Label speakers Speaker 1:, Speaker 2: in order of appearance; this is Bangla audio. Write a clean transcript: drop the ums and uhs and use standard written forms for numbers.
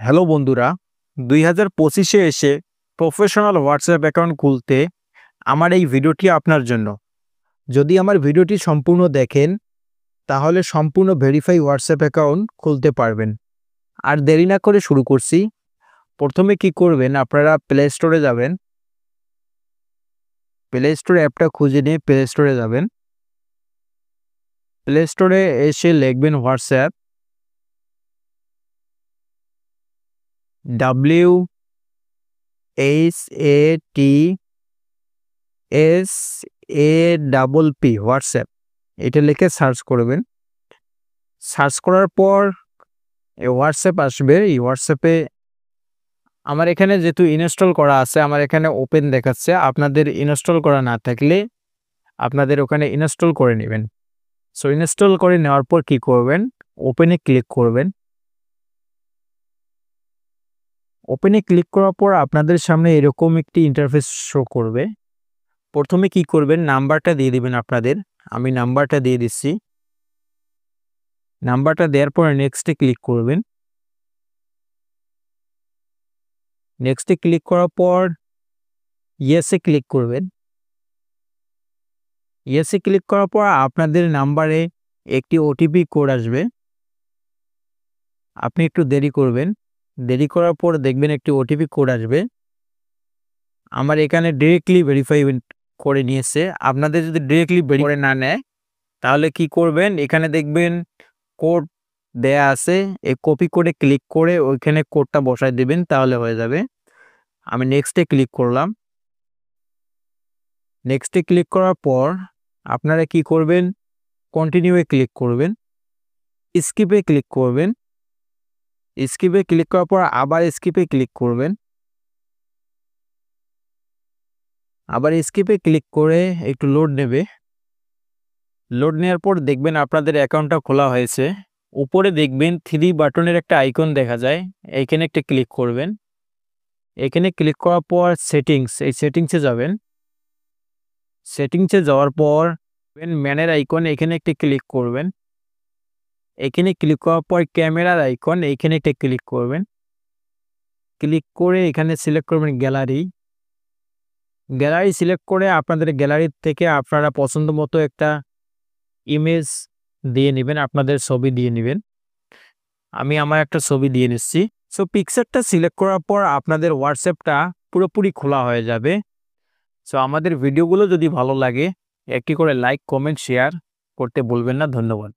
Speaker 1: হ্যালো বন্ধুরা, 2025-এ এসে প্রফেশনাল হোয়াটসঅ্যাপ অ্যাকাউন্ট খুলতে আমার এই ভিডিওটি আপনার জন্য। যদি আমার ভিডিওটি সম্পূর্ণ দেখেন, তাহলে সম্পূর্ণ ভেরিফাই হোয়াটসঅ্যাপ অ্যাকাউন্ট খুলতে পারবেন। আর দেরি না করে শুরু করছি। প্রথমে কি করবেন, আপনারা প্লে স্টোরে যাবেন। প্লে স্টোরে অ্যাপটা খুঁজে নিয়ে প্লে স্টোরে যাবেন। প্লে স্টোরে এসে লিখবেন হোয়াটসঅ্যাপ, WHATSAPP হোয়াটসঅ্যাপ, এটা লিখে সার্চ করবেন। সার্চ করার পর হোয়াটসঅ্যাপ আসবে। এই হোয়াটসঅ্যাপে আমার এখানে যেহেতু ইনস্টল করা আছে, আমার এখানে ওপেন দেখাচ্ছে। আপনাদের ইনস্টল করা না থাকলে আপনাদের ওখানে ইনস্টল করে নেবেন। সো ইনস্টল করে নেওয়ার পর কি করবেন, ওপেনে ক্লিক করবেন। ওপেনে ক্লিক করার পর আপনাদের সামনে এরকম একটি ইন্টারফেস শো করবে। প্রথমে কি করবেন, নাম্বারটা দিয়ে দিবেন আপনাদের। আমি নাম্বারটা দিয়ে দিচ্ছি। নাম্বারটা দেওয়ার পর নেক্সটে ক্লিক করবেন। নেক্সটে ক্লিক করার পর ইয়েসে ক্লিক করবেন। ইয়েসে ক্লিক করার পর আপনাদের নাম্বারে একটি ওটিপি কোড আসবে। আপনি একটু দেরি করবেন। দেরি করার পর দেখবেন একটি ওটিপি কোড আসবে। আমার এখানে ডিরেক্টলি ভেরিফাই করে নিয়েছে। আপনাদের যদি ডিরেক্টলি করে না নেয়, তাহলে কি করবেন, এখানে দেখবেন কোড দেয়া আছে। এই কপি করে ক্লিক করে ওইখানে কোডটা বসায় দিবেন, তাহলে হয়ে যাবে। আমি নেক্সটে ক্লিক করলাম। নেক্সটে ক্লিক করার পর আপনারা কি করবেন, কন্টিনিউয়ে ক্লিক করবেন। স্কিপে ক্লিক করবেন। স্কিপে ক্লিক করার পর আবার স্কিপে ক্লিক করবেন। আবার স্কিপে ক্লিক করে একটু লোড নেবে। লোড নেওয়ার পর দেখবেন আপনাদের অ্যাকাউন্টটা খোলা হয়েছে। উপরে দেখবেন 3 বাটনের একটা আইকন দেখা যায়, এইখানে একটা ক্লিক করবেন। এখানে ক্লিক করার পর সেটিংস, এই সেটিংসে যাবেন। সেটিংসে যাওয়ার পর ম্যানের আইকন, এখানে একটা ক্লিক করবেন। এখানে ক্লিক করার পর ক্যামেরার আইকন, এইখানে একটা ক্লিক করবেন। ক্লিক করে এখানে সিলেক্ট করবেন গ্যালারি। গ্যালারি সিলেক্ট করে আপনাদের গ্যালারির থেকে আপনারা পছন্দ মতো একটা ইমেজ দিয়ে নেবেন, আপনাদের ছবি দিয়ে নেবেন। আমি আমার একটা ছবি দিয়ে নিচ্ছি। সো পিকচারটা সিলেক্ট করার পর আপনাদের হোয়াটসঅ্যাপটা পুরোপুরি খোলা হয়ে যাবে। সো আমাদের ভিডিওগুলো যদি ভালো লাগে, একটি করে লাইক, কমেন্ট, শেয়ার করতে ভুলবেন না। ধন্যবাদ।